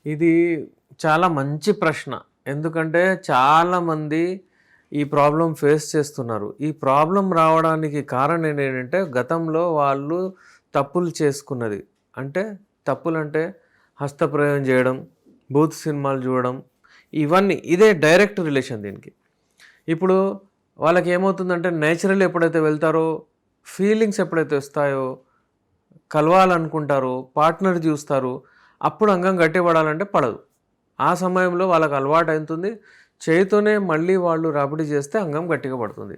ఇది చాలా మంచి ప్రశ్న. ఎందుకంటే చాలామంది ఈ ప్రాబ్లమ్ ఫేస్ చేస్తున్నారు. ఈ ప్రాబ్లమ్ రావడానికి కారణం ఏంటంటే గతంలో వాళ్ళు తప్పులు చేసుకున్నది. అంటే తప్పులంటే హస్తప్రయోగం చేయడం, బూత్ సినిమాలు చూడడం, ఇవన్నీ ఇదే డైరెక్ట్ రిలేషన్ దీనికి. ఇప్పుడు వాళ్ళకి ఏమవుతుందంటే నేచురల్ ఎప్పుడైతే వెళ్తారో, ఫీలింగ్స్ ఎప్పుడైతే వస్తాయో, కలవాలనుకుంటారో, పార్ట్నర్ చూస్తారు, అప్పుడు అంగం గట్టిపడాలంటే పడదు. ఆ సమయంలో వాళ్ళకి అలవాటు అవుతుంది, చేయితోనే మళ్ళీ వాళ్ళు రాపిడి చేస్తే అంగం గట్టిగా పడుతుంది.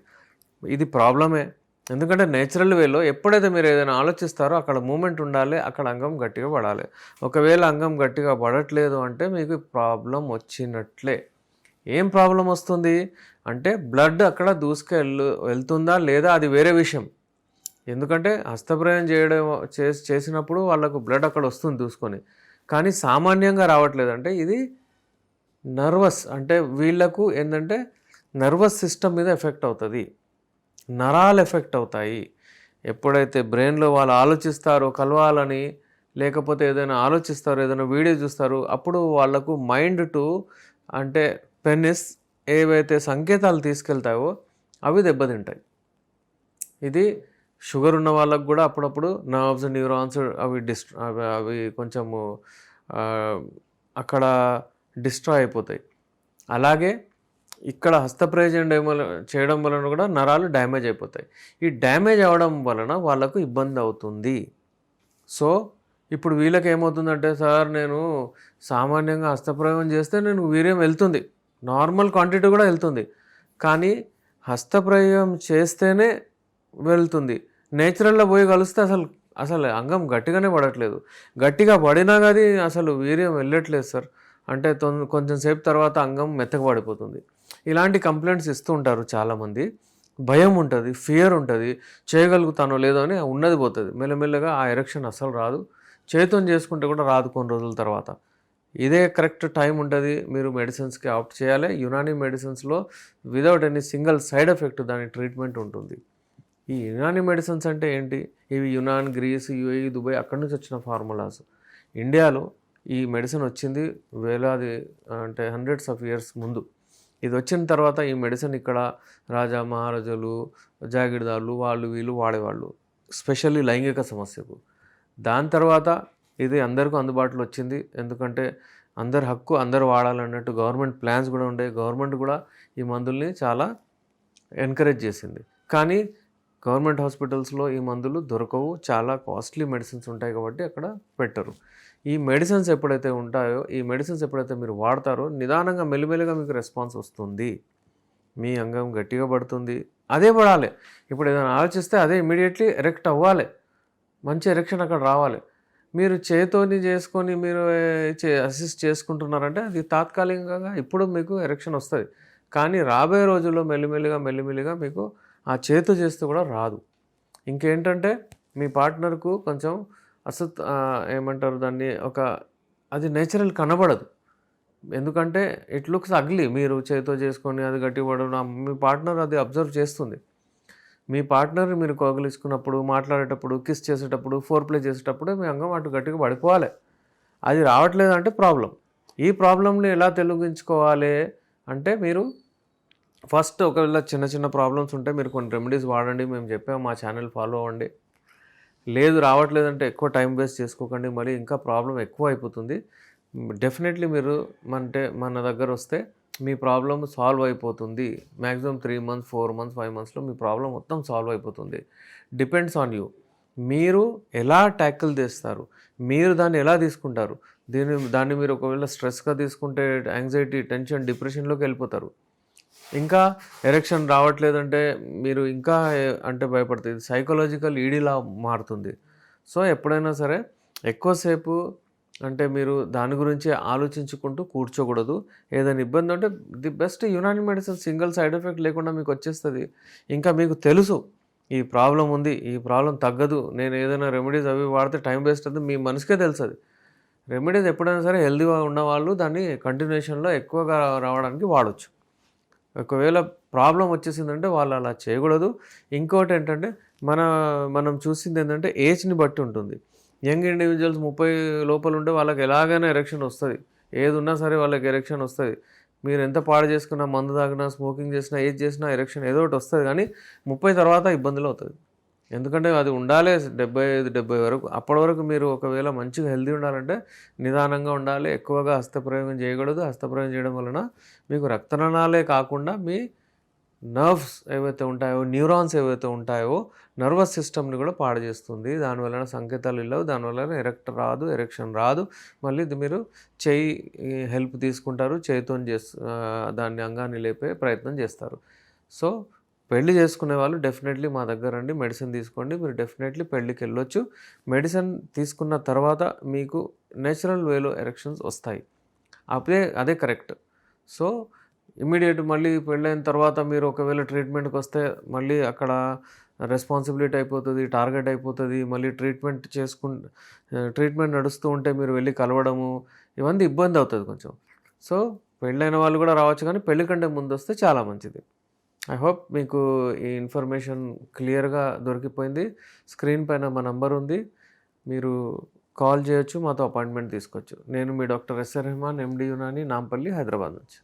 ఇది ప్రాబ్లమే. ఎందుకంటే నేచురల్ వేలో ఎప్పుడైతే మీరు ఏదైనా ఆలోచిస్తారో అక్కడ మూమెంట్ ఉండాలి, అక్కడ అంగం గట్టిగా పడాలి. ఒకవేళ అంగం గట్టిగా పడట్లేదు అంటే మీకు ప్రాబ్లం వచ్చినట్లే. ఏం ప్రాబ్లం వస్తుంది అంటే బ్లడ్ అక్కడ వెళ్తుందా లేదా అది వేరే విషయం. ఎందుకంటే హస్తప్రయోగం చేసినప్పుడు వాళ్ళకు బ్లడ్ అక్కడ వస్తుంది దూసుకొని, కానీ సామాన్యంగా రావట్లేదు. అంటే ఇది నర్వస్, అంటే వీళ్ళకు ఏంటంటే నర్వస్ సిస్టమ్ మీద ఎఫెక్ట్ అవుతుంది, నరాలు ఎఫెక్ట్ అవుతాయి. ఎప్పుడైతే బ్రెయిన్లో వాళ్ళు ఆలోచిస్తారో కలవాలని, లేకపోతే ఏదైనా ఆలోచిస్తారో, ఏదైనా వీడియో చూస్తారో, అప్పుడు వాళ్ళకు మైండ్ టు అంటే పెనిస్ ఏవైతే సంకేతాలు తీసుకెళ్తాయో అవి దెబ్బతింటాయి. ఇది షుగర్ ఉన్న వాళ్ళకు కూడా అప్పుడప్పుడు నర్వ్స్, న్యూరాన్స్ అవి కొంచెము అక్కడ డిస్ట్రాయ్ అయిపోతాయి. అలాగే ఇక్కడ హస్తప్రయోగం చేయడం వలన కూడా నరాలు డ్యామేజ్ అయిపోతాయి. ఈ డ్యామేజ్ అవ్వడం వలన వాళ్ళకు ఇబ్బంది అవుతుంది. సో ఇప్పుడు వీళ్ళకి ఏమవుతుందంటే, సార్ నేను సామాన్యంగా హస్తప్రయోగం చేస్తే నేను వీర్యం వెళ్తుంది, నార్మల్ క్వాంటిటీ కూడా వెళ్తుంది, కానీ హస్తప్రయోగం చేస్తేనే వెళ్తుంది. నేచురల్లో పోయి కలిస్తే అసలు అంగం గట్టిగానే పడట్లేదు. గట్టిగా పడినా కానీ అసలు వీర్యం వెళ్ళట్లేదు సార్ అంటే కొంచెం సేపు తర్వాత అంగం మెత్తగా పడిపోతుంది. ఇలాంటి కంప్లైంట్స్ ఇస్తూ ఉంటారు చాలామంది. భయం ఉంటుంది, ఫియర్ ఉంటుంది, చేయగలుగుతానో లేదో అని ఉన్నది పోతుంది. మెల్లమెల్లగా ఆ ఎరెక్షన్ అసలు రాదు. చేతుని చేసుకుంటే కూడా రాదు కొన్ని రోజుల తర్వాత. ఇదే కరెక్ట్ టైం ఉంటుంది, మీరు మెడిసిన్స్కి ఆప్ట్ చేయాలి. యునానీ మెడిసిన్స్లో without any single side effect దాని ట్రీట్మెంట్ ఉంటుంది. ఈ యునానీ మెడిసిన్స్ అంటే ఏంటి? ఇవి యునాన్, గ్రీస్, యూఏఈ, దుబాయ్ అక్కడి నుంచి వచ్చిన ఫార్ములాస్. ఇండియాలో ఈ మెడిసిన్ వచ్చింది వేలాది అంటే హండ్రెడ్స్ ఆఫ్ ఇయర్స్ ముందు. ఇది వచ్చిన తర్వాత ఈ మెడిసిన్ ఇక్కడ రాజా మహారాజులు, జాగీర్దారులు, వాళ్ళు వీళ్ళు వాడేవాళ్ళు, స్పెషల్లీ లైంగిక సమస్యకు. దాని తర్వాత ఇది అందరికీ అందుబాటులో వచ్చింది. ఎందుకంటే అందరి హక్కు, అందరు వాడాలన్నట్టు గవర్నమెంట్ ప్లాన్స్ కూడా ఉండే. గవర్నమెంట్ కూడా ఈ మందుల్ని చాలా ఎంకరేజ్ చేసింది. కానీ గవర్నమెంట్ హాస్పిటల్స్లో ఈ మందులు దొరకవు, చాలా కాస్ట్లీ మెడిసిన్స్ ఉంటాయి కాబట్టి అక్కడ పెట్టరు. ఈ మెడిసిన్స్ ఎప్పుడైతే ఉంటాయో, ఈ మెడిసిన్స్ ఎప్పుడైతే మీరు వాడతారో నిదానంగా మెల్లిమెల్లిగా మీకు రెస్పాన్స్ వస్తుంది, మీ అంగం గట్టిగా పడుతుంది. అదే పడాలి. ఇప్పుడు ఏదైనా ఆలోచిస్తే అదే ఇమీడియట్లీ ఎరెక్ట్ అవ్వాలి, మంచి ఎరెక్షన్ అక్కడ రావాలి. మీరు చేతోని చేసుకొని మీరు అసిస్ట్ చేసుకుంటున్నారంటే అది తాత్కాలికంగా ఇప్పుడు మీకు ఎరెక్షన్ వస్తుంది, కానీ రాబోయే రోజుల్లో మెల్లిమెల్లిగా మీకు ఆ చేతు చేస్తూ కూడా రాదు. ఇంకేంటంటే మీ పార్ట్నర్కు కొంచెం ఏమంటారు దాన్ని, అది నేచురల్ కనబడదు. ఎందుకంటే ఇట్ లుక్స్ అగ్లీ. మీరు చేతితో చేసుకొని అది గట్టి పడడం, మీ పార్ట్నర్ అది అబ్జర్వ్ చేస్తుంది. మీ పార్ట్నర్ మీరు కౌగిలించుకున్నప్పుడు, మాట్లాడేటప్పుడు, కిస్ చేసేటప్పుడు, ఫోర్ ప్లే చేసేటప్పుడు మీ అంగం అటు గట్టిగా పడిపోవాలి. అది రావట్లేదు అంటే ప్రాబ్లం. ఈ ప్రాబ్లంని ఎలా తొలగించుకోవాలి అంటే, మీరు ఫస్ట్ ఒకవేళ చిన్న చిన్న ప్రాబ్లమ్స్ ఉంటే మీరు కొన్ని రెమెడీస్ వాడండి, మేము చెప్పాము, మా ఛానల్ ఫాలో అవ్వండి. లేదు రావట్లేదంటే ఎక్కువ టైం వేస్ట్ చేసుకోకండి, మళ్ళీ ఇంకా ప్రాబ్లం ఎక్కువ అయిపోతుంది. డెఫినెట్లీ మీరు మన దగ్గర వస్తే మీ ప్రాబ్లం సాల్వ్ అయిపోతుంది. మ్యాక్సిమం 3 months, 4 months, 5 monthsలో మీ ప్రాబ్లం మొత్తం సాల్వ్ అయిపోతుంది. Depends on you. మీరు ఎలా ట్యాకిల్ చేస్తారు, మీరు దాన్ని ఎలా తీసుకుంటారు. దాన్ని మీరు ఒకవేళ స్ట్రెస్గా తీసుకుంటే యాంగ్జైటీ, టెన్షన్, డిప్రెషన్లోకి వెళ్ళిపోతారు. ఇంకా ఎరెక్షన్ రావట్లేదంటే మీరు ఇంకా అంటే భయపడుతుంది, సైకలాజికల్ ఈడీలా మారుతుంది. సో ఎప్పుడైనా సరే ఎక్కువసేపు అంటే మీరు దాని గురించి ఆలోచించుకుంటూ కూర్చోకూడదు. ఏదైనా ఇబ్బంది ఉంటే the best Unani medicine, single side effect లేకుండా మీకు వచ్చేస్తుంది. ఇంకా మీకు తెలుసు ఈ ప్రాబ్లం ఉంది, ఈ ప్రాబ్లం తగ్గదు, నేను ఏదైనా రెమెడీస్ అవి వాడితే టైం వేస్ట్ అవుతుంది, మీ మనసుకే తెలుసు. రెమెడీస్ ఎప్పుడైనా సరే హెల్దీగా ఉన్నవాళ్ళు దాన్ని కంటిన్యూషన్లో ఎక్కువగా రావడానికి వాడచ్చు. ఒకవేళ ప్రాబ్లం వచ్చేసిందంటే వాళ్ళు అలా చేయకూడదు. ఇంకోటి ఏంటంటే మనం చూసింది ఏజ్ని బట్టి ఉంటుంది. యంగ్ ఇండివిజువల్స్ 30 లోపల ఉంటే వాళ్ళకి ఎలాగైనా ఎరెక్షన్ వస్తుంది. ఏది ఉన్నా సరే వాళ్ళకి ఎరెక్షన్ వస్తుంది. మీరు ఎంత పాడు చేసుకున్నా, మందు తాగినా, స్మోకింగ్ చేసినా, ఏది చేసినా ఎరెక్షన్ ఏదో ఒకటి వస్తుంది. కానీ 30 తర్వాత ఇబ్బందులు అవుతుంది. ఎందుకంటే అది ఉండాలి 75-70 వరకు. అప్పటి వరకు మీరు ఒకవేళ మంచిగా హెల్తీ ఉండాలంటే నిదానంగా ఉండాలి. ఎక్కువగా హస్తప్రయోగం చేయకూడదు. హస్తప్రయోగం చేయడం వలన మీకు రక్తనాళాలే కాకుండా మీ నర్వ్స్ ఏవైతే ఉంటాయో, న్యూరాన్స్ ఏవైతే ఉంటాయో, నర్వస్ సిస్టమ్ని కూడా పాడు చేస్తుంది. దానివలన సంకేతాలు వెళ్ళవు. దానివలన ఎరెక్షన్ రాదు. మళ్ళీ ఇది మీరు చెయ్యి హెల్ప్ తీసుకుంటారు. చేయితోని దాన్ని అంగాన్ని లేపే ప్రయత్నం చేస్తారు. సో పెళ్లి చేసుకునే వాళ్ళు డెఫినెట్లీ మా దగ్గర రండి, మెడిసిన్ తీసుకోండి. మీరు డెఫినెట్లీ పెళ్ళికి వెళ్ళొచ్చు. మెడిసిన్ తీసుకున్న తర్వాత మీకు నేచురల్ వేలో ఎరెక్షన్స్ వస్తాయి. అదే కరెక్ట్. సో ఇమ్మీడియట్ మళ్ళీ పెళ్ళైన తర్వాత మీరు ఒకవేళ ట్రీట్మెంట్కి వస్తే మళ్ళీ అక్కడ రెస్పాన్సిబిలిటీ అయిపోతుంది, టార్గెట్ అయిపోతుంది. మళ్ళీ ట్రీట్మెంట్ నడుస్తూ ఉంటే మీరు వెళ్ళి కలవడము ఇవన్నీ ఇబ్బంది అవుతుంది కొంచెం. సో పెళ్ళైన వాళ్ళు కూడా రావచ్చు, కానీ పెళ్ళి కంటే ముందు వస్తే చాలా మంచిది. ఐ హోప్ మీకు ఈ ఇన్ఫర్మేషన్ క్లియర్గా దొరికిపోయింది. స్క్రీన్ పైన మా నంబర్ ఉంది, మీరు కాల్ చేయొచ్చు, మాతో అపాయింట్మెంట్ తీసుకోవచ్చు. నేను మీ డాక్టర్ ఎస్ఆర్ రెహమాన్, ఎండి యునాని, నాంపల్లి, హైదరాబాద్ నుంచి.